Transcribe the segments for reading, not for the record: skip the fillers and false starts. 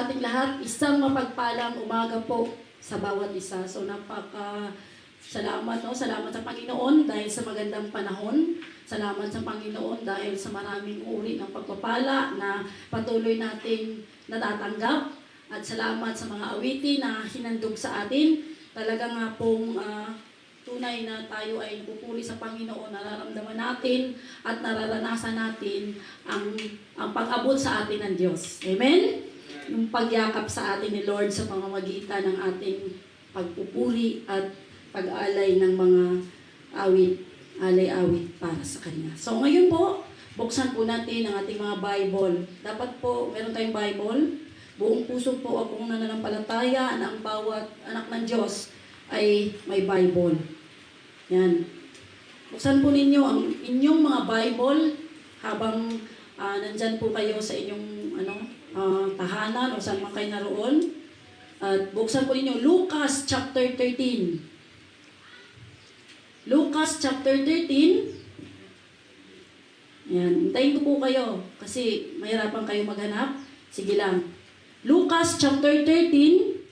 sa ating lahat. Isang mapagpalang umaga po sa bawat isa. So salamat, no? Salamat sa Panginoon dahil sa magandang panahon. Salamat sa Panginoon dahil sa maraming uri ng pagpapala na patuloy nating natatanggap. At salamat sa mga awitin na hinandog sa atin. Talaga nga pong tunay na tayo ay pupuri sa Panginoon, nararamdaman natin at nararanasan natin ang pag-abot sa atin ng Diyos. Amen? Yung pagyakap sa atin ni Lord sa pamamagitan ng ating pagpupuri at pag-alay ng mga alay-awit para sa Kanya. So ngayon po, buksan po natin ang ating mga Bible. Dapat po, meron tayong Bible. Buong puso po akong nananampalataya na ang bawat anak ng Diyos ay may Bible. Yan. Buksan po ninyo ang inyong mga Bible habang nandyan po kayo sa inyong tahanan o saan man kayo naroon. At buksan po ninyo Lucas chapter 13. Lucas chapter 13. Yan. Hintayin ko po kayo kasi mahirapan kayo maghanap. Sige lang. Lucas chapter 13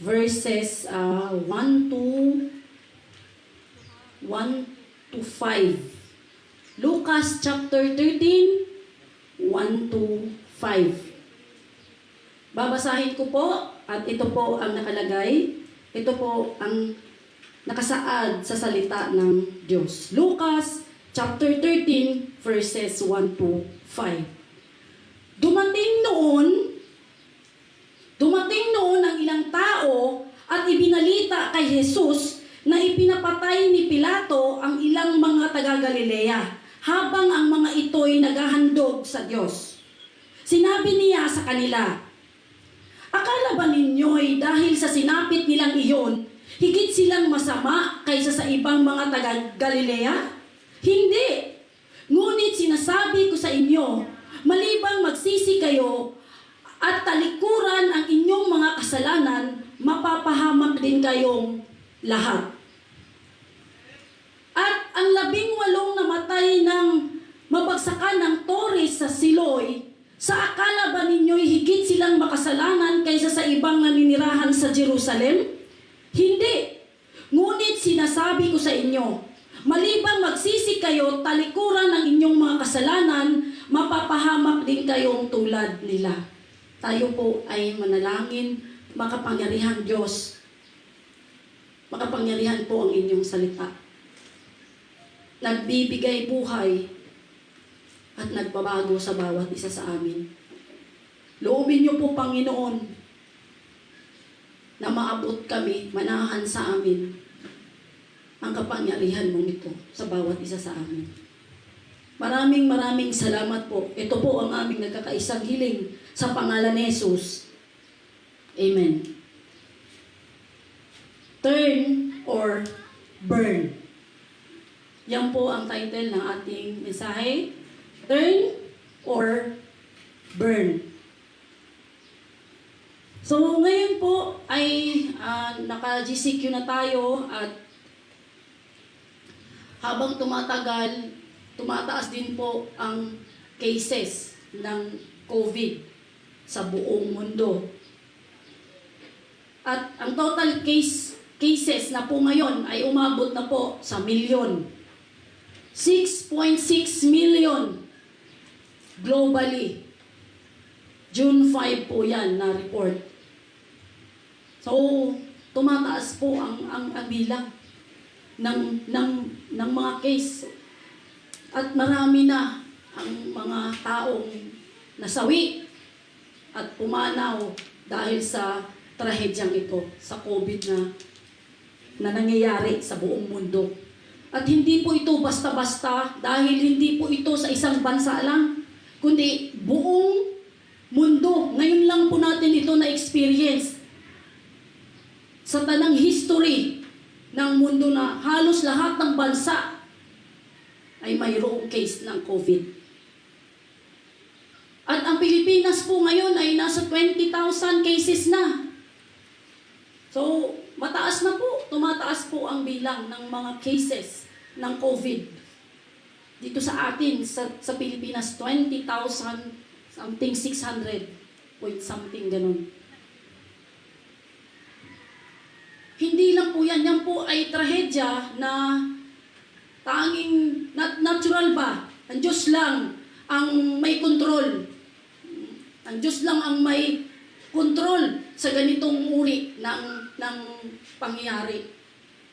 verses 1 to 5. Lucas chapter 13, 1 to 5. Babasahin ko po at ito po ang nakalagay. Ito po ang nakasaad sa salita ng Diyos. Lucas chapter 13 verses 1 to 5. Dumating noon ang ilang tao at ibinalita kay Jesus na ipinapatay ni Pilato ang ilang mga taga-Galilea habang ang mga ito'y naghahandog sa Diyos. Sinabi niya sa kanila, "Akala ba ninyo'y dahil sa sinapit nilang iyon, higit silang masama kaysa sa ibang mga taga-Galilea? Hindi! Ngunit sinasabi ko sa inyo, malibang magsisi kayo at talikuran ang inyong mga kasalanan, mapapahamak din kayong lahat." At ang 18 namatay ng mabagsakan ng Torres sa Siloy, sa akala ba ninyo'y higit silang makasalanan kaysa sa ibang naninirahan sa Jerusalem? Hindi! Ngunit sinasabi ko sa inyo, malibang magsisi kayo, talikuran ang inyong mga kasalanan, mapapahamak din kayong tulad nila. Tayo po ay manalangin, makapangyarihan Diyos. Makapangyarihan po ang inyong salita. Nagbibigay buhay at nagbabago sa bawat isa sa amin. Loobin niyo po, Panginoon, na maabot kami, manahan sa amin ang kapangyarihan mong ito sa bawat isa sa amin. Maraming salamat po. Ito po ang aming nagkakaisang hiling sa pangalan ni Jesus. Amen. Turn or burn. Yan po ang title ng ating mensahe. Turn or burn. So ngayon po ay naka-GCQ na tayo at habang tumataas din po ang cases ng COVID sa buong mundo. At ang total cases na po ngayon ay umabot na po sa milyon. 6.6 million globally. June 5 po yan na report. So, tumataas po ang bilang ng mga case. At marami na ang mga taong nasawi at pumanaw dahil sa trahedyang ito, sa COVID na nangyayari sa buong mundo. At hindi po ito basta-basta dahil hindi po ito sa isang bansa lang, kundi buong mundo. Ngayon lang po natin ito na-experience sa tanang history ng mundo na halos lahat ng bansa ay mayroong case ng COVID. At ang Pilipinas po ngayon ay nasa 20,000 cases na. So, mataas na po. Tumataas po ang bilang ng mga cases ng COVID. Dito sa atin, sa Pilipinas, 20,000 something 600 point something, ganun. Hindi lang po yan. Yan po ay trahedya na tanging natural ba? Ang Diyos lang ang may control. Ang Diyos lang ang may control sa ganitong uri ng pangyayari.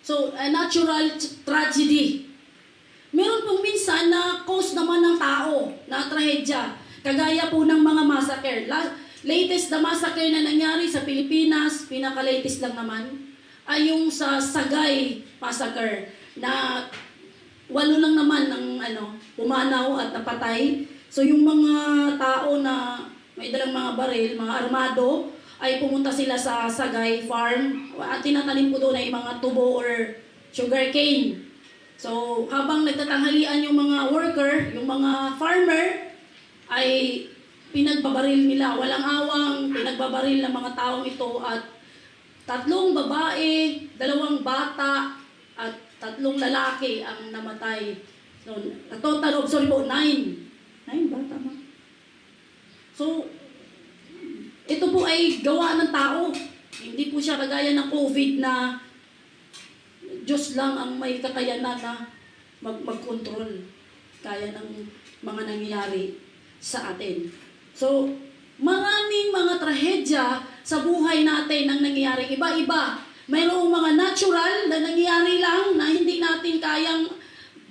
So, a natural tragedy. Meron pong minsan na cause naman ng tao na trahedya. Kagaya po ng mga massacre. Latest na massacre na nangyari sa Pilipinas, pinaka-latest lang naman, ay yung sa Sagay Massacre na 8 lang naman ang pumanaw at napatay. So yung mga tao na may dalang mga baril, mga armado, ay pumunta sila sa Sagay Farm at tinatanim po doon ay mga tubo or sugarcane. So habang nagtatanghalian yung mga worker, yung mga farmer, ay pinagbabaril nila. Walang awang, pinagbabaril ng mga taong ito at 3 babae, 2 bata, at 3 lalaki ang namatay. So, total of, 9. 9 bata ma. So, ito po ay gawa ng tao. Hindi po siya kagaya ng COVID na Diyos lang ang may kakayanan na mag-control. Kaya ng mga nangyayari sa atin. So, maraming mga trahedya sa buhay natin ang nangyayari. Iba-iba. Mayroong mga natural na nangyayari lang na hindi natin kayang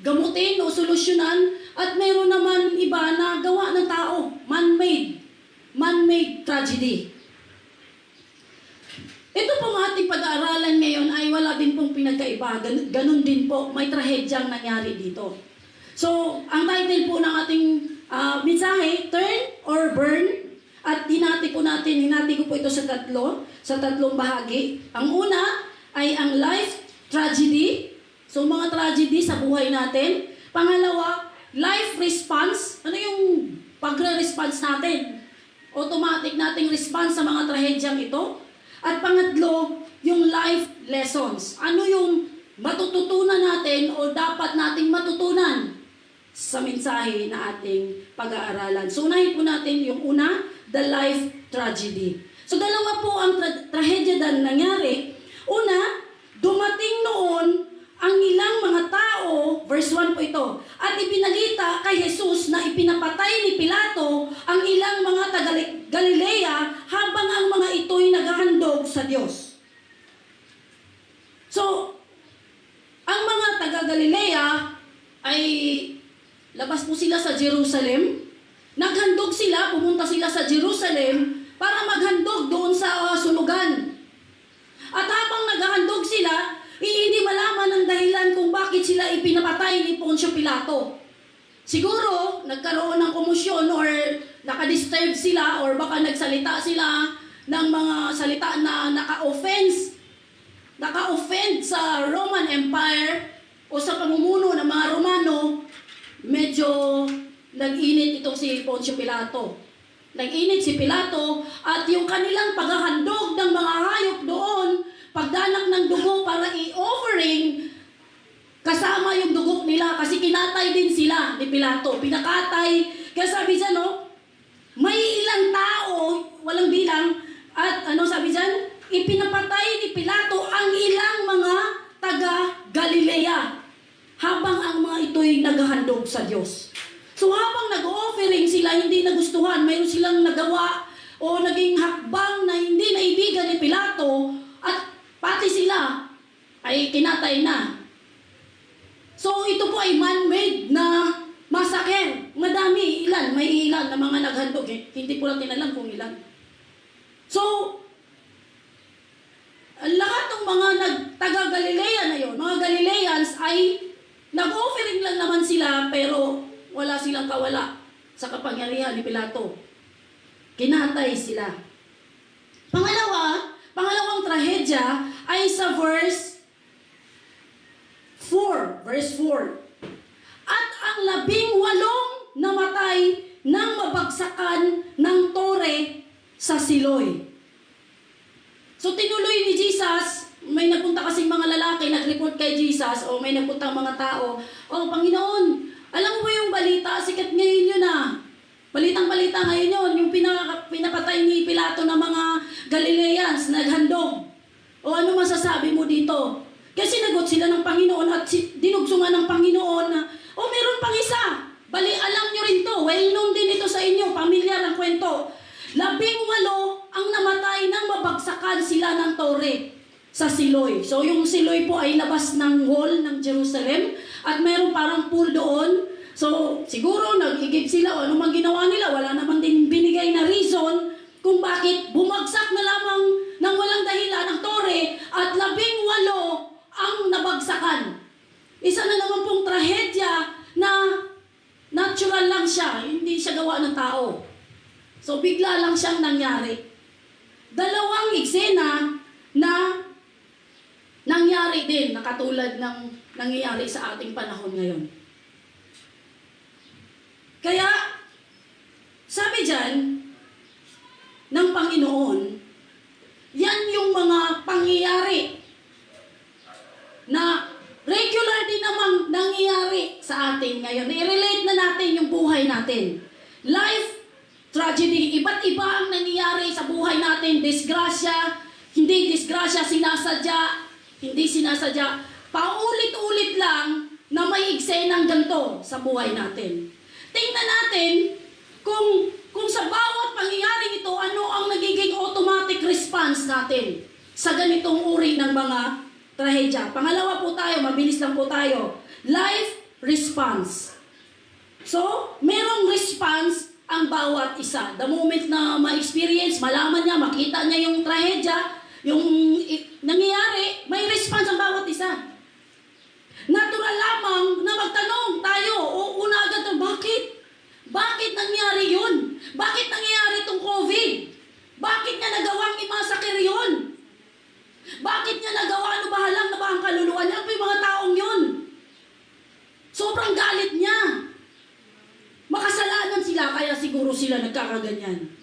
gamutin o solusyonan. At mayroon naman iba na gawa ng tao. Man-made. Man-made tragedy. Ito pong ating pag-aaralan ngayon ay wala din pong pinagkaiba. Ganun din po. May trahedyang nangyari dito. So, ang title po ng ating mensahe, Turn or Burn. At hinati ko po ito sa 3 bahagi. Ang una ay ang life tragedy. So, mga tragedy sa buhay natin. Pangalawa, life response. Ano yung pagre-response natin? Automatic nating response sa mga trahedyang ito. At pangatlo, yung life lessons. Ano yung matututunan natin o dapat nating matutunan sa mensahe na ating pag-aaralan. So, unahin po natin yung una, the life tragedy. So, dalawa po ang trahedya na nangyari. Una, dumating noon ang ilang mga tao, verse 1 po ito, at ipinalita kay Jesus na ipinapatay ni Pilato ang ilang mga taga-Galilea habang ang mga ito'y naghahandog sa Diyos. So, ang mga taga-Galilea ay labas po sila sa Jerusalem. Naghandog sila, pumunta sila sa Jerusalem para maghandog doon sa sunugan. At habang naghahandog sila, hindi malaman ang dahilan kung bakit sila ipinapatay ni Poncio Pilato. Siguro, nagkaroon ng komosyon or nakadisturb sila or baka nagsalita sila ng mga salita na naka-offend sa Roman Empire o sa pamumuno ng mga Romano. Medyo nag-init itong si Poncio Pilato. Nag-init si Pilato at yung kanilang paghahandog ng mga hayop doon, pagdanak ng dugo para i-offering, kasama yung dugo nila kasi kinatay din sila ni Pilato. Pinakatay. Kaya sabi dyan, may ilang tao, walang bilang, at sabi dyan, ipinapatay ni Pilato ang ilang mga taga-Galilea habang ang mga ito'y naghahandog sa Diyos. So habang nag-offering sila, hindi nagustuhan, mayroon silang nagawa o naging hakbang na hindi naibigan ni Pilato at pati sila ay kinatay na. So ito po ay man-made na massacre. Madami, may ilan na mga naghandog. Hindi po natin alam kung ilan. So, lahat ng mga taga-Galilea na yon, mga Galileans ay nag-offering lang naman sila pero wala silang kawala sa kapangyarihan ni Pilato. Kinatay sila. Pangalawang trahedya ay sa verse 4. Verse 4. At ang 18 namatay ng mabagsakan ng tore sa Siloy. So tinuloy ni Jesus, may nagpunta kasing mga lalaki, nag-report kay Jesus, o may nagpuntang mga tao, Panginoon, alam mo ba yung balita, sikat ngayon yun Balitang-balita ngayon yun, yung pinapatay ni Pilato ng mga Galileans, naghandog. O ano masasabi mo dito? Kasi sinagot sila ng Panginoon at dinugsungan ng Panginoon na, meron pang isa. Bali, alam nyo rin to. Well known din ito sa inyo. Pamilyar ang kwento. 18 ang namatay nang mabagsakan sila ng tore sa Siloy. So yung Siloy po ay labas ng wall ng Jerusalem at meron parang pool doon. So siguro nag-igib sila o anumang ginawa nila. Wala naman din binigay na reason kung bakit bumagsak na lamang ng walang dahilan ang tore at 18 ang nabagsakan. Isa na naman pong trahedya na natural lang siya, hindi siya gawa ng tao. So bigla lang siyang nangyari. Dalawang eksena na nangyari din na katulad ng nangyayari sa ating panahon ngayon. Kaya, sabi dyan ng Panginoon, yan yung mga pangyayari na regular din namang nangyayari sa atin ngayon. I-relate na natin yung buhay natin. Life, tragedy, iba't iba ang nangyayari sa buhay natin. Disgrasya, hindi disgrasya, sinasadya, hindi sinasadya. Paulit-ulit lang na may eksenang ganito sa buhay natin. Tingnan natin kung sa bawat pangyayaring ito, ano ang nagiging automatic response natin sa ganitong uri ng mga trahedya. Pangalawa po tayo, mabilis lang po tayo. Life response. So, merong response ang bawat isa. The moment na ma-experience, malaman niya, makita niya yung trahedya, yung nangyayari, may response ang bawat isa. Natural lamang na magtanong tayo, o una agad, bakit? Bakit nangyari yun? Bakit nangyayari itong COVID? Bakit niya nagawang imasakir yun? Bakit niya nagawa, ano bahalang na ba ang kaluluwa niya? Ano ba yung mga taong yun? Sobrang galit niya. Makasalanan sila, kaya siguro sila nagkakaganyan.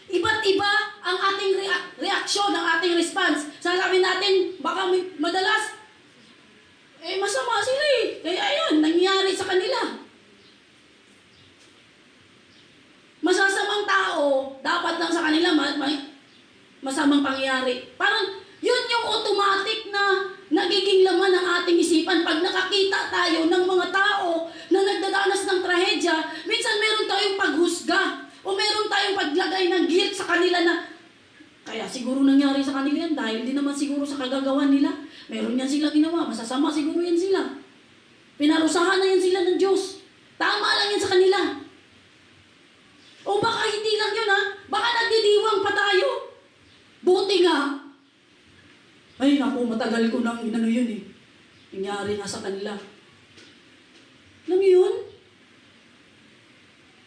Iba't iba ang ating reaksyon, ang ating response. Sasabihin natin, baka madalas, masama sila eh. Kaya yun, nangyari sa kanila. Masasamang tao, dapat lang sa kanila masamang pangyayari. Parang yun yung automatic na nagiging laman ng ating isipan. Pag nakakita tayo ng mga tao na nagdadanas ng trahedya, minsan meron tayong paghusga o meron tayong paglagay ng guilt sa kanila na kaya siguro nangyari sa kanila yan dahil di naman siguro sa kagagawan nila. Meron yan sila ginawa. Masasama siguro yan sila. Pinarusahan na yan sila ng Diyos. Tama lang yan sa kanila. O baka hindi lang yun ha. Baka nagdidiwang pa tayo. Buti nga. Ay naku, matagal ko nang inano yun eh. Nangyari nga sa kanila. Alam mo yun?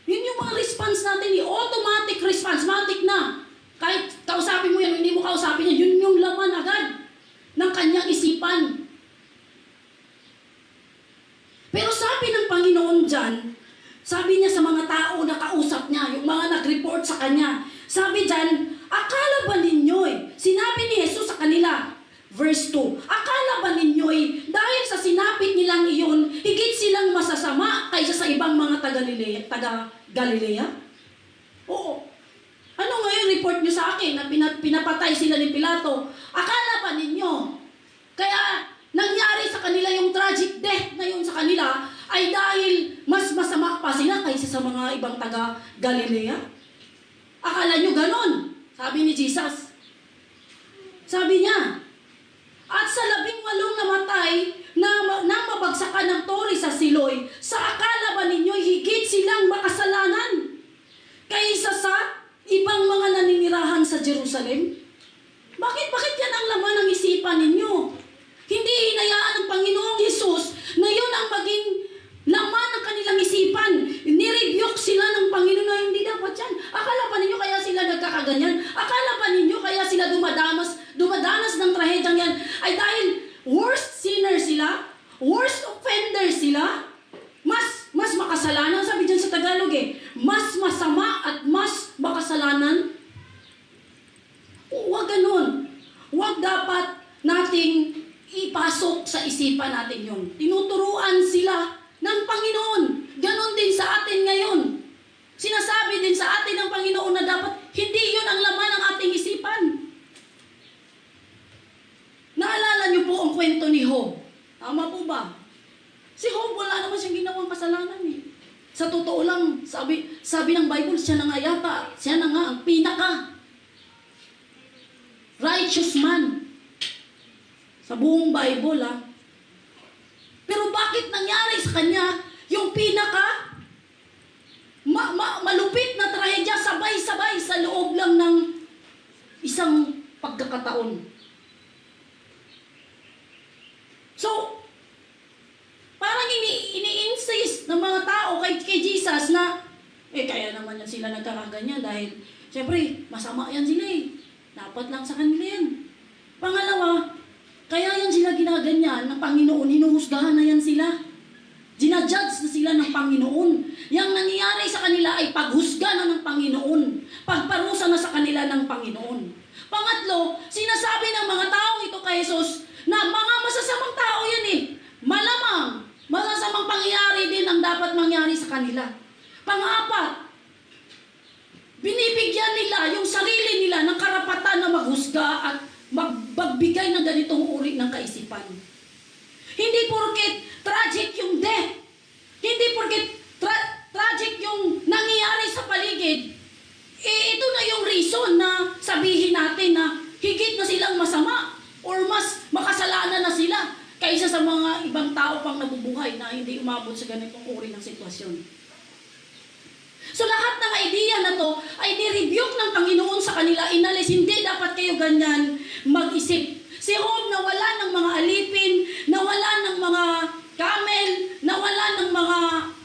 Yun yung mga response natin eh. Automatic response. Matic na. Kahit kausapin mo yan, hindi mo kausapin yan. Yun yung laman agad ng kanyang isipan. Pero sabi ng Panginoon dyan, sabi niya sa mga tao na kausap niya, yung mga nag-report sa kanya, sabi dyan, akala ba ninyo'y, sinabi ni Jesus sa kanila, verse 2, akala ba ninyo'y, dahil sa sinapit nilang iyon, higit silang masasama kaysa sa ibang mga taga-Galilea? Oo. Ano ngayon report niyo sa akin na pinapatay sila ni Pilato? Akala ba ninyo, kaya nangyari sa kanila yung tragic death na yun sa kanila, ay dahil mas masama pa sila kaysa sa mga ibang taga-Galilea? Akala nyo ganon? Sabi ni Jesus. Sabi niya, at sa 18 namatay na mabagsakan ng tore sa Siloy, sa akala ba ninyo higit silang makasalanan kaysa sa ibang mga naninirahan sa Jerusalem? Bakit yan ang laman ng isipan ninyo? Hindi hinayaan ng Panginoong Hesus na yun ang maging laman ng kanilang isipan. Nirebuke sila ng Panginoon na hindi dapat yan. Akala pa ninyo kaya sila nagkakaganyan? Akala pa ninyo kaya sila dumadanas ng trahedyang yan? Ay dahil worst sinner sila? Worst offender sila? Mas makasalanan, sabi dyan sa Tagalog eh. Mas masama at mas makasalanan? Huwag ganun. Huwag dapat nating ipasok sa isipan natin yun. Tinuturuan sila ng Panginoon. Ganon din sa atin ngayon. sabi ng Bible, siya na nga yata, siya na nga ang pinaka righteous man sa buong Bible, ha? Pero bakit nangyari sa kanya yung pinaka malupit na trahedya sabay-sabay sa loob lang ng isang pagkakataon? So, parang ini-insist ng mga tao kay Jesus na, kaya naman yan sila nagkakaganyan dahil, syempre, masama yan sila eh. Dapat lang sa kanila yan. Pangalawa, kaya yan sila ginaganyan ng Panginoon, hinuhusgahan na yan sila. Ginajudge na sila ng Panginoon. Yang nangyayari sa kanila ay paghusga na ng Panginoon. Pagparusa na sa kanila ng Panginoon. Pangatlo, sinasabi ng mga taong ito kay Jesus na mga masasamang tao yan eh. Malamang, masasamang pangyayari din ang dapat mangyari sa kanila. Pang-apat, binibigyan nila yung sarili nila ng karapatan na maghusga at magbigay ng ganitong uri ng kaisipan. Hindi porket tragic yung death, hindi porket tragic yung nangyayari sa paligid, ito na yung reason na sabihin natin na higit na silang masama or mas makasalanan na sila kaysa sa mga ibang tao pang nabubuhay na hindi umabot sa ganitong uri ng sitwasyon. So lahat ng idea na to ay ni-rebuke ng Panginoon sa kanila, inalis, hindi dapat kayo ganyan mag-isip. Si Job nawala ng mga alipin, nawala ng mga camel, nawala ng mga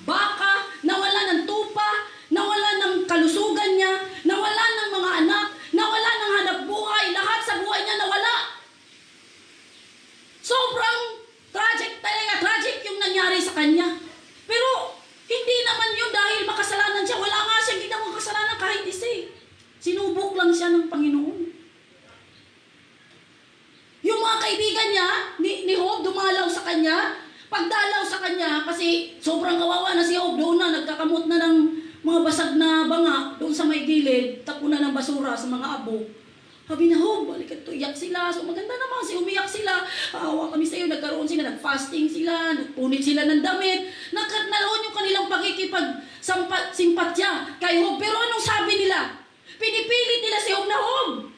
baka, nawala ng tupa, nawala ng kalusugan niya, nawala ng mga anak, nawala ng hanap buhay, lahat sa buhay niya nawala. Sobrang tragic talaga, tragic yung nangyari sa kanya. Pero hindi naman yun dahil makasalanan siya. Wala nga siyang ginawang kasalanan kahit isa. Sinubok lang siya ng Panginoon. Yung mga kaibigan niya, ni Job, dumalaw sa kanya. Pagdalaw sa kanya, kasi sobrang kawawa na si Job, doon na, nagkakamot na ng mga basag na banga, doon sa may gilid, tapo na ng basura sa mga abo. Sabi na, Job, balik ito, iyak sila. So maganda naman kasi umiyak sila. Awa kami sa iyo, nagkaroon sila, nag-fasting sila, nagpunit sila ng damit. Naroon yung kanilang pakikipag-simpatya kay Job. Pero anong sabi nila? Pinipilit nila si Job na, Job,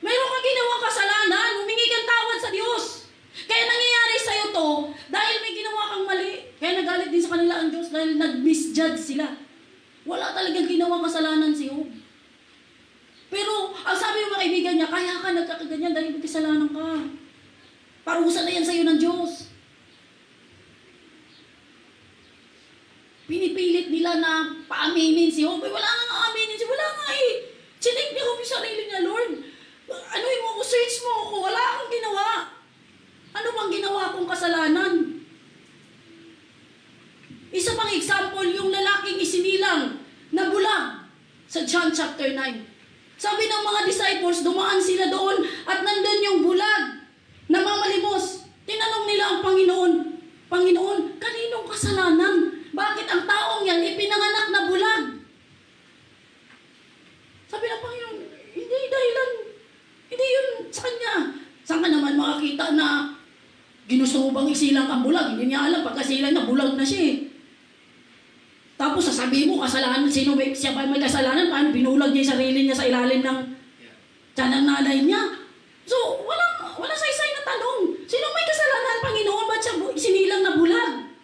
mayroon kang ginawang kasalanan, humingi kang tawad sa Diyos. Kaya nangyayari sa iyo to, dahil may ginawa kang mali. Kaya nagalit din sa kanila ang Diyos dahil nag-misjudge sila. Wala talagang ginawang kasalanan si Job. Pero, ang sabi ng mga kaibigan niya, kaya ka nagkakaganyan dahil may kasalanan ka. Parusa na yan sa iyo ng Diyos. Pinipilit nila na paaminin si Job. Wala nga aaminin siya. Wala nga eh. Chinig niya Job yung sarili niya, Lord. Anuhin mo ako, search mo ako. Wala akong ginawa. Ano bang ginawa kong kasalanan? Isa pang example, yung lalaking isinilang na bulag sa John chapter 9. Sabi ng mga disciples, dumaan sila doon at nandun yung bulag na mamalimos. Tinanong nila ang Panginoon, Panginoon, kaninong kasalanan? Bakit ang taong yan ipinanganak na bulag? Sabi ng Panginoon, hindi dahilan. Hindi yun sa kanya. Saan ka naman makakita na ginusto bang isilang ang bulag? Hindi niya alam, pagkasilang na bulag na siya eh. Tapos sasabihin mo, kasalanan, siya ba may kasalanan? Paano binulag niya yung sarili niya sa ilalim ng tiyan ng nanay niya? So, wala saysay na tanong. Sino may kasalanan, Panginoon? Ba't siya sinilang na bulag?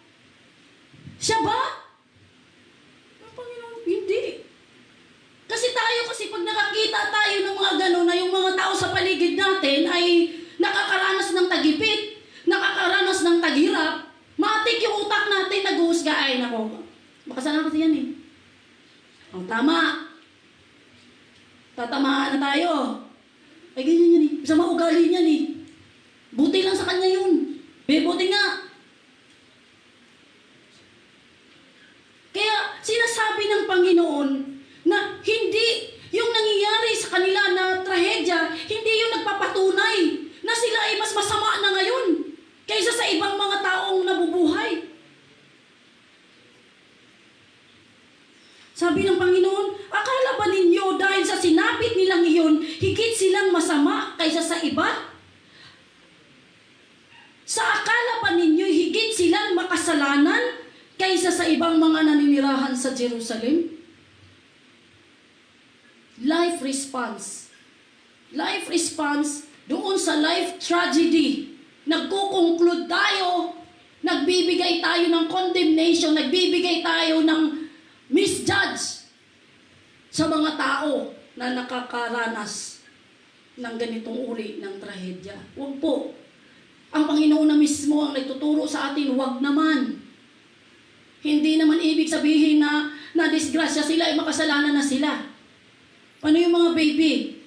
Siya ba? Panginoon, hindi. Kasi pag nakakita tayo ng mga gano'n na yung mga tao sa paligid natin ay nakakaranas ng tagipit, nakakaranas ng taghirap, matik yung utak natin nag-uusga, ay nako. Makasalanan kasi yan eh. O, tama. Tatamaan na tayo. Ay, ganyan yan eh. Sa maugali niyan eh. Buti lang sa kanya yun. Buti nga. Kaya, sinasabi ng Panginoon na hindi yung nangyayari sa kanila na trahedya, hindi yung nagpapatunay na sila ay mas masama na ngayon kaysa sa ibang mga taong nabubuhay. Sabi ng Panginoon, akala ba ninyo dahil sa sinapit nilang iyon, higit silang masama kaysa sa iba? Sa akala ba ninyo higit silang makasalanan kaysa sa ibang mga naninirahan sa Jerusalem? life response. Life response doon sa life tragedy. Nagko-conclude tayo, nagbibigay tayo ng condemnation, nagbibigay tayo ng misjudge sa mga tao na nakakaranas ng ganitong uri ng trahedya. Huwag po. Ang Panginoon na mismo ang nagtuturo sa atin, huwag naman. Hindi naman ibig sabihin na disgrasya sila ay makasalanan na sila. Ano yung mga baby?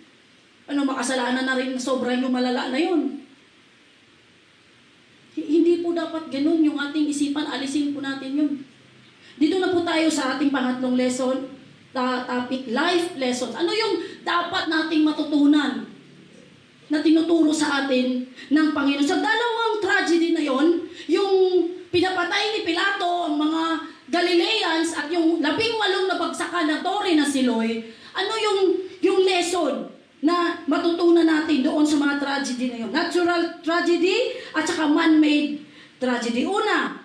Ano, makasalanan na rin, sobrang yung malala na yun. Hindi po dapat ganun yung ating isipan, alisin po natin yun. Dito na po tayo sa ating pangatlong lesson, topic, life lessons. Ano yung dapat nating matutunan na tinuturo sa atin ng Panginoon? Sa dalawang tragedy na yon, yung pinapatay ni Pilato ang mga Galileans at yung 18 na bagsakan na Tore na Siloy, ano yung lesson na matutunan natin doon sa mga tragedy na yun? Natural tragedy at saka man-made tragedy. Una,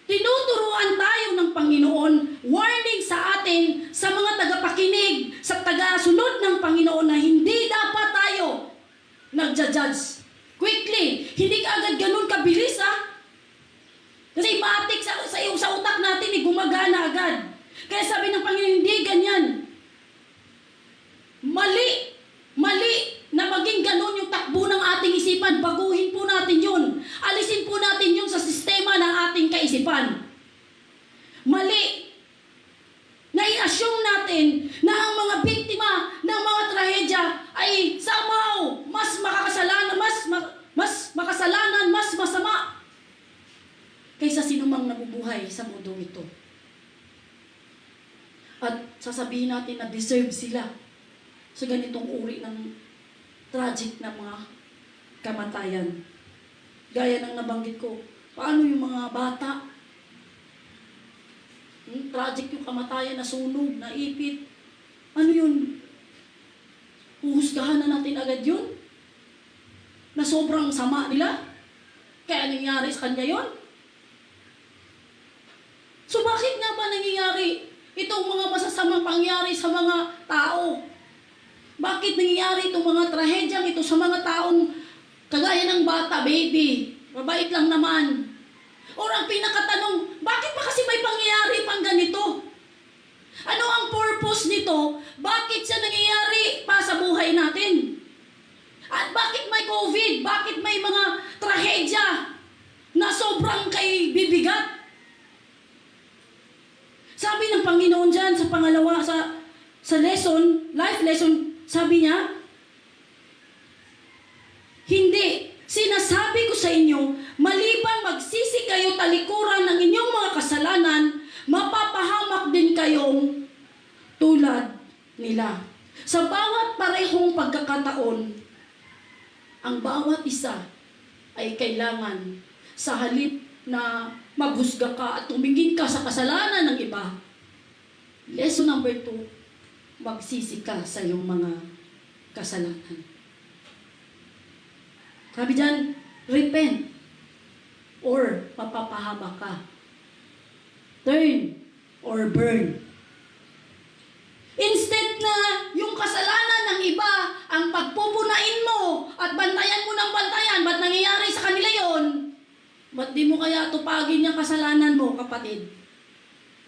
tinuturuan tayo ng Panginoon, warning sa atin, sa mga tagapakinig, sa tagasunod ng Panginoon na hindi dapat tayo nagja-judge quickly. Hindi ka agad ganun kabilis, ha? Kasi matik sa utak natin, gumagana agad. Kaya sabi ng Panginoon, hindi ganyan. Mali na maging ganun yung takbo ng ating isipan. Baguhin po natin yun. Alisin po natin yun sa sistema ng ating kaisipan. Mali na i-assume natin na ang mga biktima ng mga trahedya ay somehow mas makakasalanan, mas makasalanan, mas masama kaysa sinumang nabubuhay sa mundong ito. At sasabihin natin na deserve sila sa ganitong uri ng tragic na mga kamatayan. Gaya ng nabanggit ko, paano yung mga bata? Tragic yung kamatayan, na sunog, na ipit. Ano yun? Uhusgahan na natin agad yun? Na sobrang sama nila? Kaya nangyari sa kanya yun? So bakit nga ba nangyayari itong mga masasamang pangyari sa mga tao? Bakit nangyayari itong mga trahedyang ito sa mga taong kagaya ng bata, baby, mabait lang naman? Or ang pinakatanong, bakit ba kasi may pangyayari pang ganito? Ano ang purpose nito? Bakit siya nangyayari pa sa buhay natin? At bakit may COVID? Bakit may mga trahedya na sobrang kay bibigat? Sabi ng Panginoon dyan sa pangalawa, sa lesson, life lesson, sabi niya, hindi, sinasabi ko sa inyo, maliban magsisi kayo talikuran ng inyong mga kasalanan, mapapahamak din kayong tulad nila. Sa bawat parehong pagkakataon, ang bawat isa ay kailangan sa halip na maghusga ka at tumingin ka sa kasalanan ng iba. Lesson number 2, magsisi ka sa iyong mga kasalanan. Sabi dyan, repent or mapapahamak ka. Turn or burn. Instead na yung kasalanan ng iba ang pagpupunain mo at bantayan mo ng bantayan, ba't nangyayari sa kanila yon? Ba't di mo kaya tupagin yung kasalanan mo, kapatid?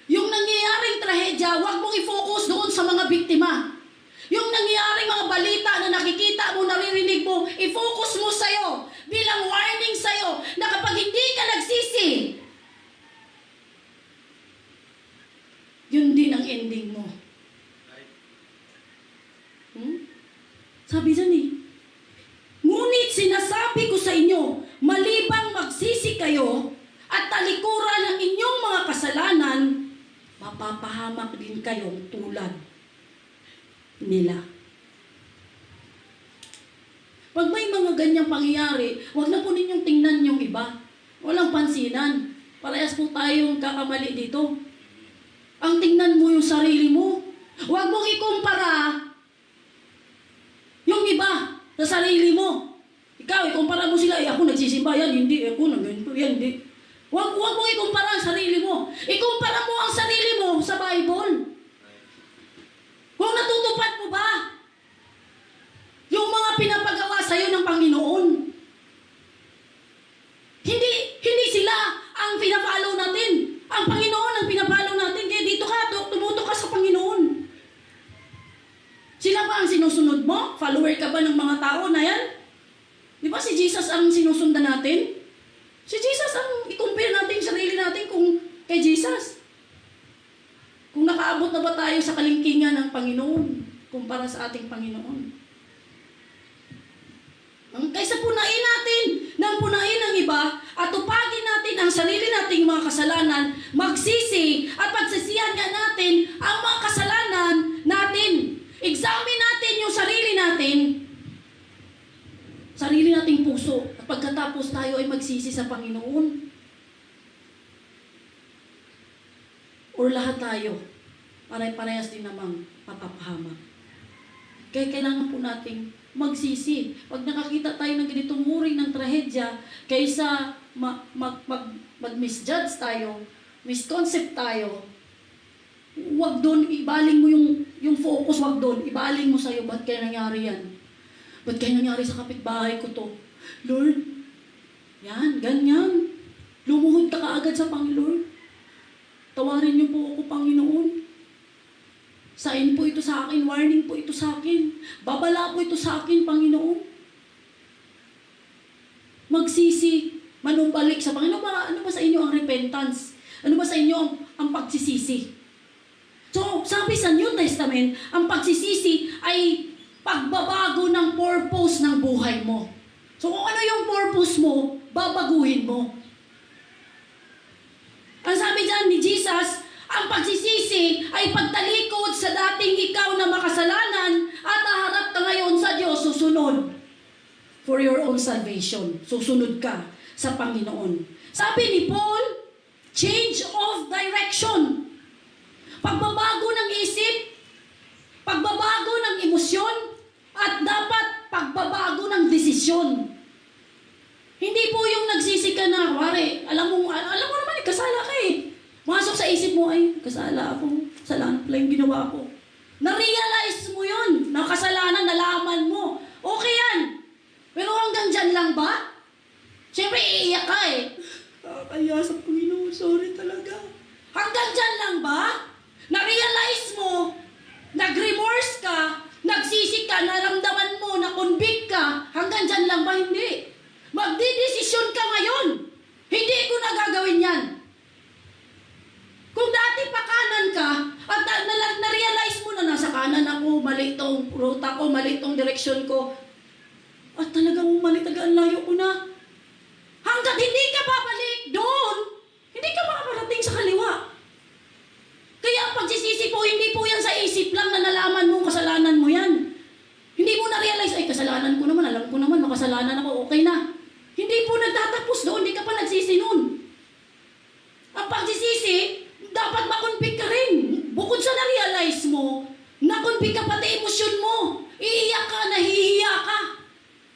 Yung nangyayaring trahedya, huwag mong i-focus doon sa mga biktima. Yung nangyayaring mga balita na nakikita mo, naririnig mo, i-focus mo sa'yo bilang warning sa'yo na kapag hindi ka nagsisi, yun din ang ending mo. Sabi dyan ngunit sinasabi ko sa inyo, malibang magsisi kayo at talikuran ang inyong mga kasalanan, mapapahamak din kayong tulad nila. Pag may mga ganyang pangyayari, huwag na po ninyong tingnan yung iba. Walang pansinan. Parehas po tayong kakamali dito. Ang tingnan mo yung sarili mo. Huwag mong ikumpara yung iba sa sarili mo. Ikaw, ikumpara mo sila, ako nagsisimba, yan, hindi, ako nagganito, yan, hindi. Huwag mong ikumpara ang sarili mo. Ikumpara mo ang sarili mo sa Bible. Kung natutupad mo sinusunod mo? Follower ka ba ng mga tao na yan? Di ba si Jesus ang sinusundan natin? Si Jesus ang i-compare natin yung sarili natin kung kay Jesus. Kung nakaabot na ba tayo sa kalingkingan ng Panginoon kumpara sa ating Panginoon. Kaysa punain natin ng punain ng iba at tupagin natin ang sarili nating mga kasalanan, magsisi at pagsisihan nga natin ang mga kasalanan natin. Examine natin yung sarili nating puso at pagkatapos tayo ay magsisi sa Panginoon. Or lahat tayo, pare-parehas din namang mapapahamak. Kaya kailangan po nating magsisi. Pag nakakita tayo ng ganitong uri ng trahedya, kaysa mag-misjudge tayo, misconcept tayo, wag doon, ibaling mo yung focus, wag doon, ibaling mo sa'yo, ba't kaya nangyari yan? Ba't kaya nangyari sa kapitbahay ko to? Lord, yan, ganyan. Lumuhod ka kaagad sa Panginoon. Tawarin niyo po ako, Panginoon. Sign po ito sa akin, warning po ito sa akin. Babala po ito sa akin, Panginoon. Magsisi, manumbalik sa Panginoon. Ano ba sa inyo ang repentance? Ano ba sa inyo ang pagsisisi? So, sabi sa New Testament, ang pagsisisi ay pagbabago ng purpose ng buhay mo. So, kung ano yung purpose mo, babaguhin mo. Ang sabi dyan ni Jesus, ang pagsisisi ay pagtalikod sa dating ikaw na makasalanan at haharap ka ngayon sa Diyos, susunod for your own salvation. Susunod ka sa Panginoon. Sabi ni Paul, change of direction. Pagbabago ng isip, pagbabago ng emosyon, at dapat pagbabago ng desisyon. Hindi po yung nagsisi ka na, wari, alam mo naman, kasala ka eh. Masok sa isip mo, ay, kasala ako. Kasalanan pala yung ginawa ko. Na-realize mo yun. Na kasalanan, nalaman mo. Okay yan. Pero hanggang dyan lang ba? Siyempre, iiyak ka eh. Kaya sa Panginoon, sorry talaga. Hanggang dyan lang ba? Na-realize mo, nag-remorse ka, nagsisi ka, naramdaman mo, na-convict ka, hanggang dyan lang ba? Hindi. Magdidesisyon ka ngayon. Hindi ko na gagawin yan. Kung dati pa kanan ka, at na-realize mo na nasa kanan ako, mali itong ruta ko, mali itong direksyon ko, at talagang mali, tagaan layo ko na. Hanggat hindi ka babalik doon, hindi ka makakarating sa kaliwa. Kaya ang pagsisisi po, hindi po yan sa isip lang na nalaman mo, kasalanan mo yan. Hindi mo na-realize, ay kasalanan ko naman, alam ko naman, makasalanan ako, okay na. Hindi po nagtatapos doon, hindi ka pa nagsisi noon. Ang pagsisisi, dapat makonvict ka rin. Bukod sa na-realize mo, nakonvict ka pati emosyon mo. Iiyak ka, nahihiya ka.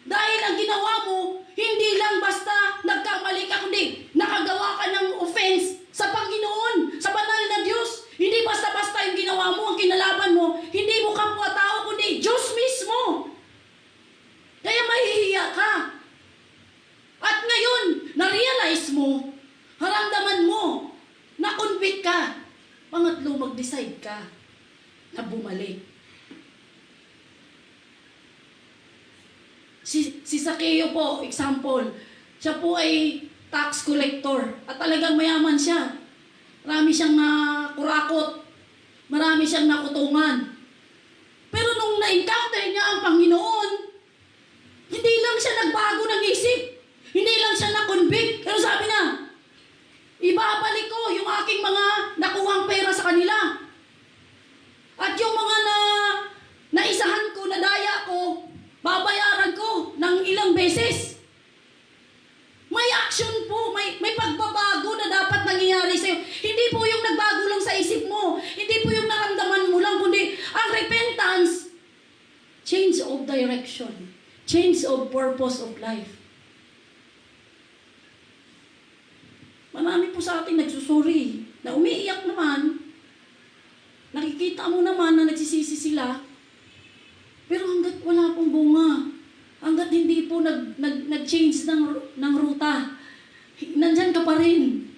Dahil ang ginawa mo, hindi lang basta nagkamali ka, kundi nakagawa ka ng offense sa Panginoon, sa banal na Diyos. Hindi basta-basta yung ginawa mo, ang kinalaban mo, hindi mo kapwa-tao, kundi Diyos mismo. Kaya mahihiya ka. At ngayon, na-realize mo, haramdaman mo, na-convict ka. Pangatlo, mag-decide ka na bumalik. Si Zaccheo po, example, siya po ay tax collector at talagang mayaman siya. Marami siyang nakurakot, marami siyang nakutungan. Pero nung na-encounter niya ang Panginoon, hindi lang siya nagbago ng isip, hindi lang siya na-convict. Pero sabi niya, ibabalik ko yung aking mga nakuhang pera sa kanila. At yung mga naisahan ko, nadaya ko, babayaran ko ng ilang beses. May action po, may pagbabago na dapat nangyayari sa'yo. Hindi po yung nagbago lang sa isip mo. Hindi po yung naramdaman mo lang, kundi ang repentance, change of direction, change of purpose of life. Marami po sa atin nagsusuri, na umiiyak naman, nakikita mo naman na nagsisisi sila, pero hanggat wala pong bunga, hanggat hindi po nag-change ng ruta, nandyan ka pa rin.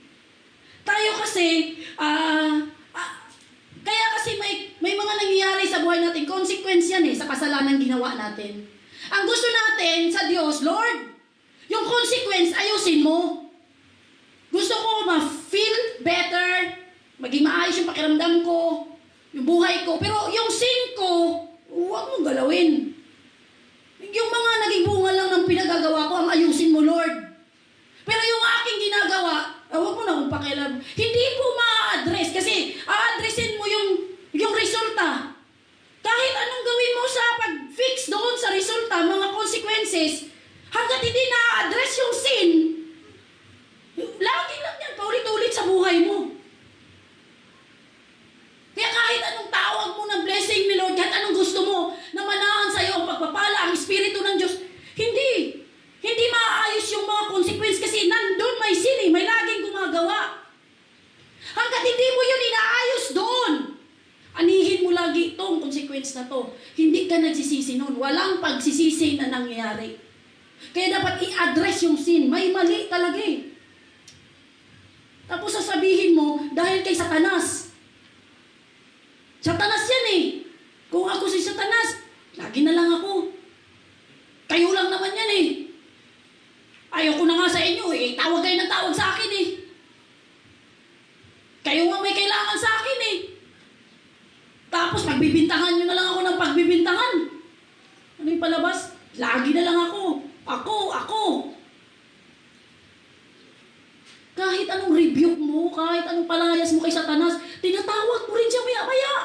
Tayo kasi, kaya kasi may mga nangyayari sa buhay natin, consequence yan sa kasalanan ginawa natin. Ang gusto natin sa Diyos, Lord, yung consequence, ayusin mo. Gusto ko ma-feel better, maging maayos yung pakiramdam ko, yung buhay ko. Pero yung sin ko, huwag mong galawin. Yung mga naging bunga lang ng pinagagawa ko, ang ayusin mo, Lord. Pero yung aking ginagawa, huwag mo na akong pakialam. Hindi po ma-address kasi a-addressin mo yung resulta. Kahit anong gawin mo sa pag-fix doon sa resulta, mga consequences, hanggat hindi na-address yung sin, lagi lang yan, paulit-ulit sa buhay mo. Kaya kahit anong tawag mo ng blessing ni Lord, kahit anong gusto mo na manahan sa iyo ang pagpapala, ang Espiritu ng Diyos, hindi maaayos yung mga consequence kasi nandun may sin may laging gumagawa. Hanggat hindi mo yun inaayos doon, anihin mo lagi itong consequence na to. Hindi ka nagsisisi noon. Walang pagsisisi na nangyayari. Kaya dapat i-address yung sin. May mali talaga Tapos sasabihin mo, dahil kay Satanas. Satanas yan Kung ako si Satanas, lagi na lang ako. Kayo lang naman yan Ayoko na nga sa inyo Tawag kayo ng tawag sa akin Kayo nga may kailangan sa akin Tapos pagbibintangan nyo na lang ako ng pagbibintangan. Ano yung palabas? Lagi na lang ako. Ako. Kahit anong rebuke mo, kahit anong palayas mo kay Satanas, tinatawag mo rin siya maya-maya.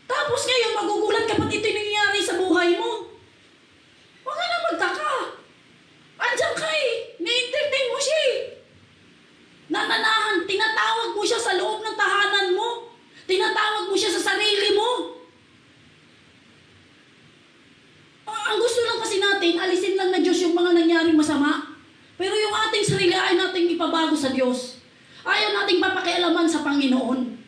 Tapos ngayon, magugulat ka pati ito yung nangyayari sa buhay mo. Huwag ka na magtaka. Andiyan ka na-entertain mo siya Nananahan, tinatawag mo siya sa loob ng tahanan mo. Tinatawag mo siya sa sarili mo. Ang gusto lang kasi natin, alisin lang na Diyos yung mga nangyaring masama. Pero yung ating sarili ay nating ipabago sa Diyos. Ayaw nating papakialaman sa Panginoon.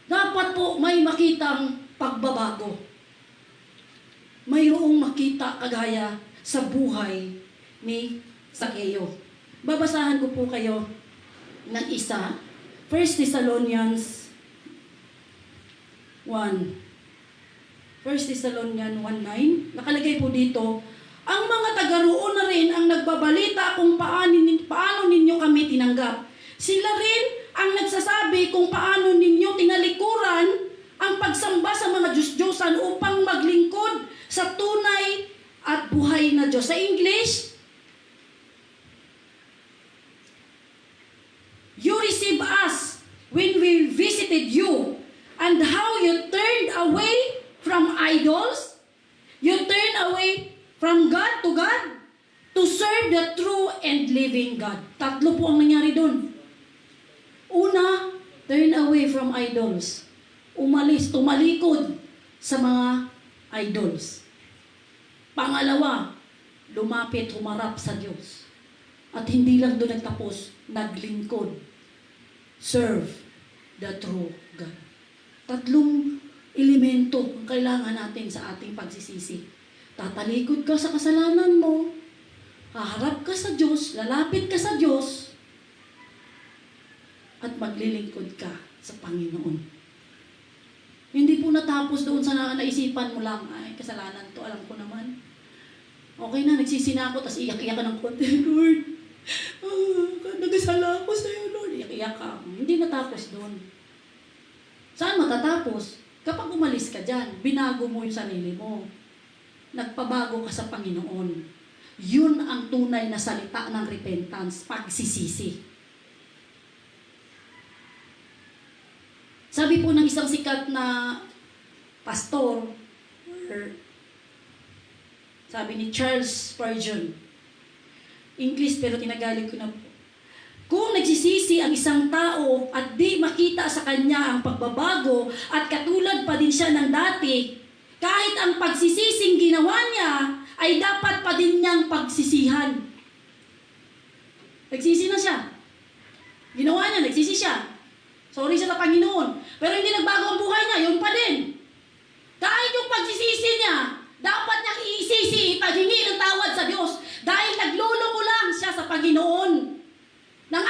Dapat po may makitang pagbabago. Mayroong makita kagaya sa buhay ni Zaccheo. Babasahan ko po kayo ng isa. 1 Thessalonians 1. 1 Thessalonians 1:9. Nakalagay po dito, ang mga taga-roon na rin ang nagbabalita kung paano ninyo kami tinanggap. Sila rin ang nagsasabi kung paano ninyo tinalikuran ang pagsamba sa mga Diyos-Diyosan upang maglingkod sa tunay at buhay na Diyos. Sa English, you receive us when we visited you, and how you turned away from idols, you turned away from God to serve the true and living God. Tatlo po ang nangyari doon. Una, turn away from idols. Umalis, tumalikod sa mga idols. Pangalawa, lumapit, humarap sa Diyos. At hindi lang doon nagtapos, naglingkod. Serve the true God. Tatlong elemento ang kailangan natin sa ating pagsisisi. Tatalikod ka sa kasalanan mo, haharap ka sa Diyos, lalapit ka sa Diyos, at maglilingkod ka sa Panginoon. Hindi po natapos doon sa naisipan mo lang, ay, kasalanan to, alam ko naman. Okay na, nagsisina ako, tapos iyak-iyak ka ng konti, Lord, nagasala ako sa'yo, Lord. Iyak-iyak ka. Hindi natapos doon. Saan matatapos? Kapag umalis ka dyan, binago mo yung sarili mo. Nagpabago ka sa Panginoon. Yun ang tunay na salita ng repentance, pagsisisi. Sabi po ng isang sikat na pastor, sabi ni Charles Spurgeon, English pero tinagalog ko na po, kung nagsisisi ang isang tao at di makita sa kanya ang pagbabago at katulad pa din siya ng dati, kahit ang pagsisising ginawa niya ay dapat pa din niyang pagsisihan. Nagsisi na siya. Ginawa niya, nagsisi siya. Sorry sa Panginoon. Pero hindi nagbago ang buhay niya, yun pa din. Kahit yung pagsisisi niya, dapat niyang iisisi, paghingi ng tawad sa Diyos. Dahil nagluloko lang siya sa Panginoon. Nang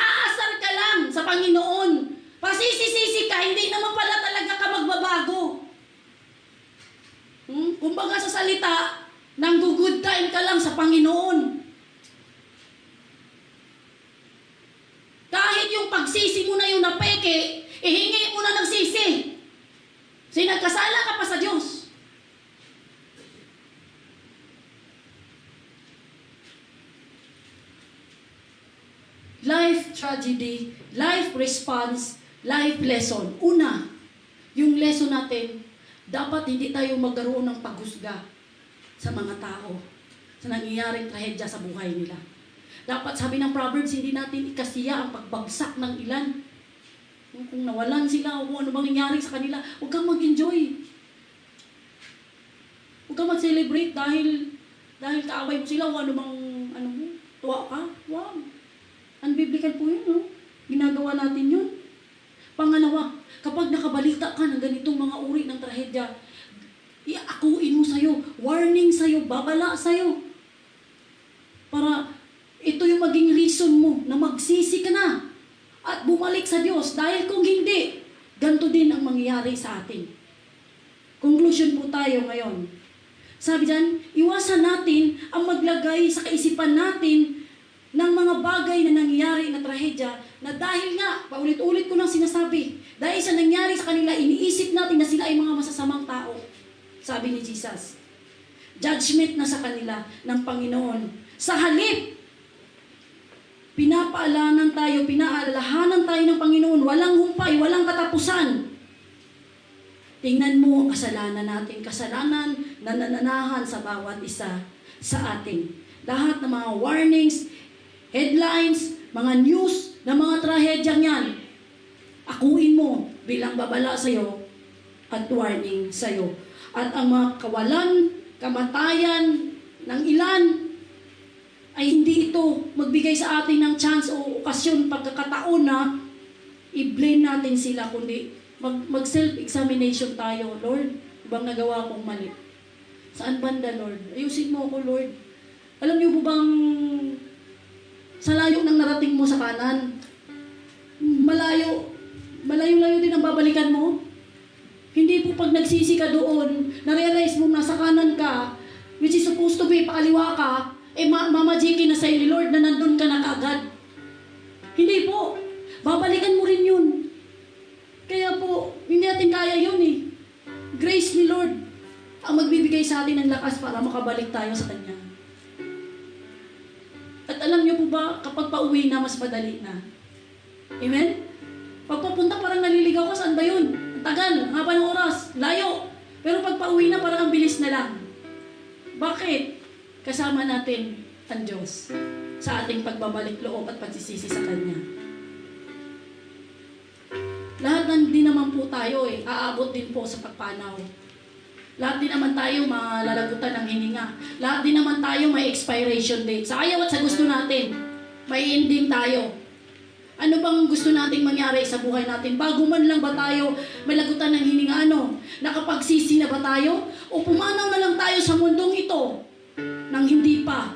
time ka lang sa Panginoon. Kahit yung pagsisi mo na yung napeke, ihingi mo na ng sisi. Sinagkasala ka pa sa Diyos. Life tragedy, life response, life lesson. Una, yung lesson natin, dapat hindi tayo magkaroon ng paghusga sa mga tao sa nangyayaring trahedya sa buhay nila. Dapat sabi ng Proverbs, hindi natin ikasiya ang pagbagsak ng ilan. Kung nawalan sila o kung ano bang nangyari sa kanila, huwag kang mag-enjoy. Huwag kang mag-celebrate dahil kaaway mo sila o ano bang, tuwa ka. Wow. Unbiblical po yun, no? Ginagawa natin yun. Pangalawa, kapag nakabalita ka ng ganitong mga uri ng trahedya, iakuin mo sa'yo, warning sa'yo, babala sa'yo. Para ito yung maging reason mo na magsisi ka na at bumalik sa Diyos. Dahil kung hindi, ganito din ang mangyayari sa atin. Conclusion po tayo ngayon. Sabi dyan, iwasan natin ang maglagay sa kaisipan natin ng mga bagay na nangyayari na trahedya na dahil nga, paulit-ulit ko nang sinasabi, dahil sa nangyari sa kanila, iniisip natin na sila ay mga masasamang tao. Sabi ni Jesus. Judgment na sa kanila ng Panginoon. Sa halip, pinapaalanan tayo, pinaalahanan tayo ng Panginoon, walang humpay, walang katapusan. Tingnan mo ang kasalanan natin, kasalanan na nananahan sa bawat isa sa atin. Lahat ng mga warnings, headlines, mga news, na mga trahedyang yan, akuin mo bilang babala sa'yo at warning sa'yo. At ang mga kawalan, kamatayan ng ilan, ay hindi ito magbigay sa atin ng chance o okasyon, pagkakataon na i-blame natin sila, kundi mag-self-examination tayo. Lord, bang nagawa kong mali? Saan banda, Lord? Ayusin mo ako, Lord. Alam niyo po bang sa layo ng narating mo sa kanan, malayo din ang babalikan mo? Hindi po pag nagsisi ka doon, na-realize mo nasa kanan ka, which is supposed to be pakaliwa ka, mamajikin na sa'yo ni Lord na nandun ka na kaagad. Hindi po. Babalikan mo rin yun. Kaya po, hindi natin kaya yun eh. Grace ni Lord ang magbibigay sa atin ng lakas para makabalik tayo sa Kanya. At alam niyo po ba, kapag pauwi na, mas madali na. Amen? Pagpapunta parang naliligaw ka, saan ba yun? Ang tagal, ang haba ng oras, layo. Pero pag pauwi na, parang ang bilis na lang. Bakit? Kasama natin ang Diyos sa ating pagbabalik loob at pagsisisi sa Kanya. Lahat din naman po tayo aabot din po sa pagpanaw. Lahat din naman tayo malalagutan ng hininga. Lahat din naman tayo may expiration date. Sa ayaw at sa gusto natin, may ending tayo. Ano bang gusto nating mangyari sa buhay natin? Bago man lang ba tayo malagutan ng hininga? Nakapagsisi na ba tayo? O pumanaw na lang tayo sa mundong ito nang hindi pa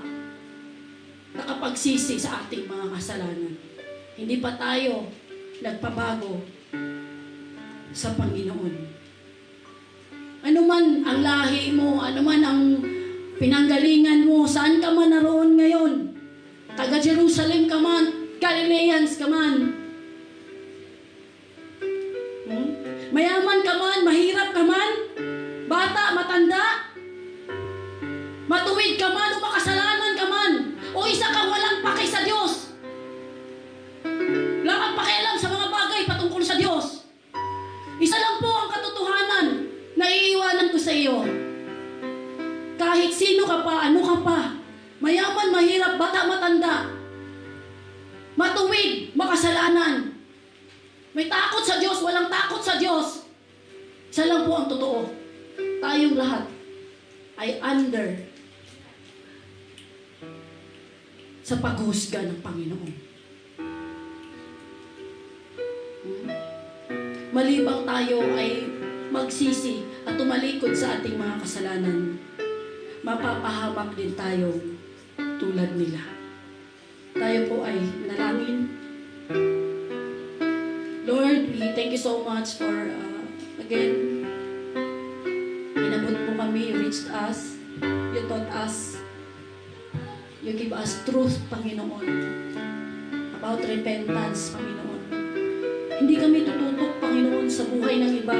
nakapagsisi sa ating mga kasalanan? Hindi pa tayo nagpabago sa Panginoon. Ano man ang lahi mo, ano man ang pinanggalingan mo, saan ka man naroon ngayon, taga Jerusalem ka man, Galileans ka man, mayaman ka man, mahirap ka man, bata, matanda, matuwid ka man o makasalanan ka man, o isa kang walang paki sa Diyos, wala kang pakialam sa mga bagay patungkol sa Diyos. Isa lang po ang katotohanan na iiwanan ko sa iyo. Kahit sino ka pa, ano ka pa, mayaman, mahirap, bata, matanda, matuwid, makasalanan, may takot sa Diyos, walang takot sa Diyos, isa lang po ang totoo. Tayong lahat ay under sa paghusga ng Panginoon. Malibang tayo ay magsisi at tumalikod sa ating mga kasalanan, mapapahamak din tayo tulad nila. Tayo po ay manalangin. Lord, we thank you so much for again, inabot mo kami, you reached us, you taught us You give us truth, Panginoon, about repentance, Panginoon. Hindi kami tututok, Panginoon, sa buhay ng iba,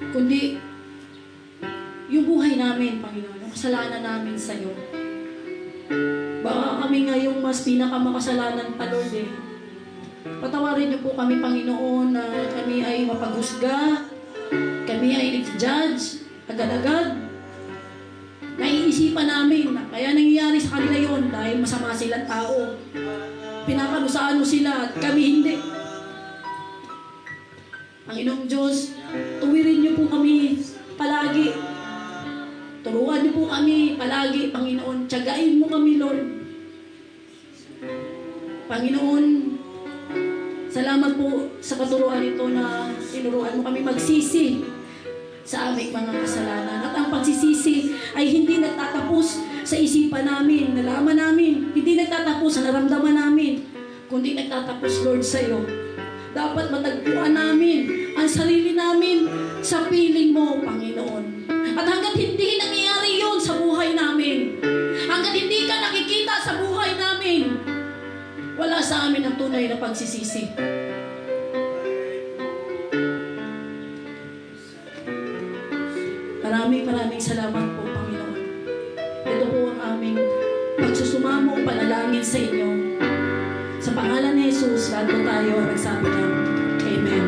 kundi yung buhay namin, Panginoon, yung kasalanan namin sa iyo. Baka kami ngayong mas pinakamakasalanan pa, Lord, eh. Patawarin niyo po kami, Panginoon, na kami ay mapaghusga, kami ay nag-judge, agad-agad. Naiisipan namin na kaya nangyayari sa kanila yon dahil masama silang tao. Pinakalusaan mo sila at kami hindi. Panginoong Diyos, tuwirin niyo po kami palagi. Turuan niyo po kami palagi, Panginoon. Tiyagain mo kami, Lord. Panginoon, salamat po sa katuruan ito na tinuruan mo kami magsisi sa aming mga kasalanan. At ang pagsisisi ay hindi nagtatapos sa isipan namin, nalaman namin. Hindi nagtatapos sa naramdaman namin, kundi nagtatapos, Lord, sa iyo. Dapat matagpuan namin ang sarili namin sa piling mo, Panginoon. At hanggat hindi nangyayari yun sa buhay namin, hanggat hindi ka nakikita sa buhay namin, wala sa amin ang tunay na pagsisisi. Maraming salamat po, Panginoon. Ito po ang aming pagsusumamo, panalangin sa inyo. Sa pangalan ni Jesus, lahat po tayo nagsabi niya, Amen.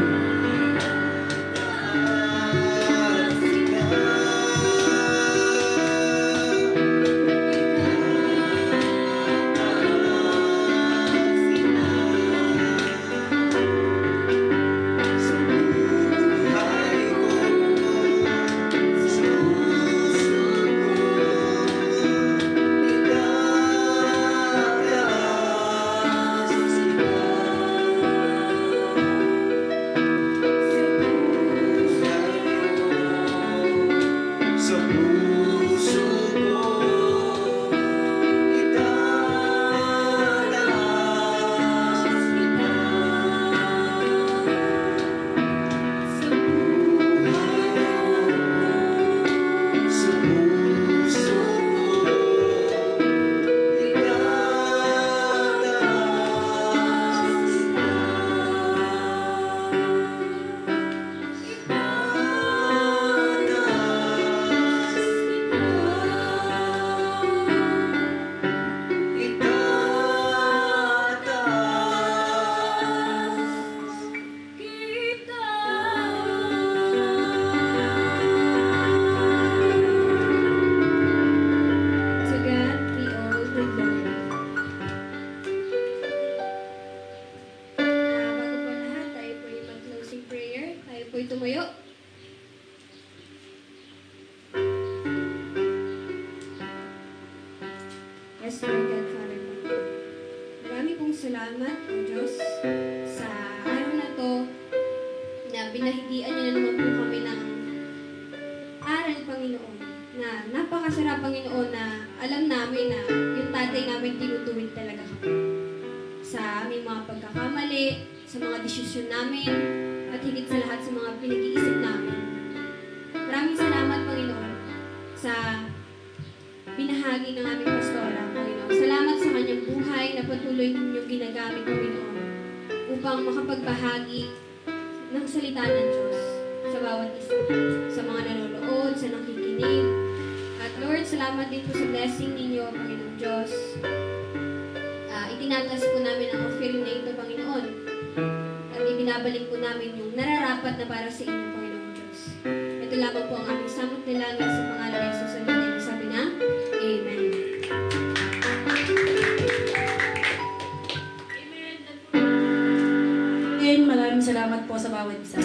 Tumayo. Yes, Lord God, Father, marami pong salamat, O Diyos, sa araw na to na binahitian niyo na naman po kami ng aral, Panginoon, na napakasarap, Panginoon, na alam namin na yung tatay namin tinutuwid talaga kami sa aming mga pagkakamali, sa mga desisyon namin, at higit sa lahat sa mga pinag-iisip namin. Maraming salamat, Panginoon, sa binahagi ng aming pastora, Panginoon. Salamat sa kanyang buhay na patuloy ninyong ginagamit, Panginoon, upang makapagbahagi ng salita ng Diyos sa bawat isa, sa mga nanonood, sa nakikinig. At Lord, salamat din po sa blessing ninyo, Panginoon Diyos. Itinatas po namin ang offering na ito, Panginoon. At ibinabalik po namin yung nararapat na para sa inyo, Panginoon Diyos. Ito lamang po ang aming samot nilangin sa pangalan ni Jesus. At sabi na, Amen. Amen. Maraming salamat po sa bawat isa.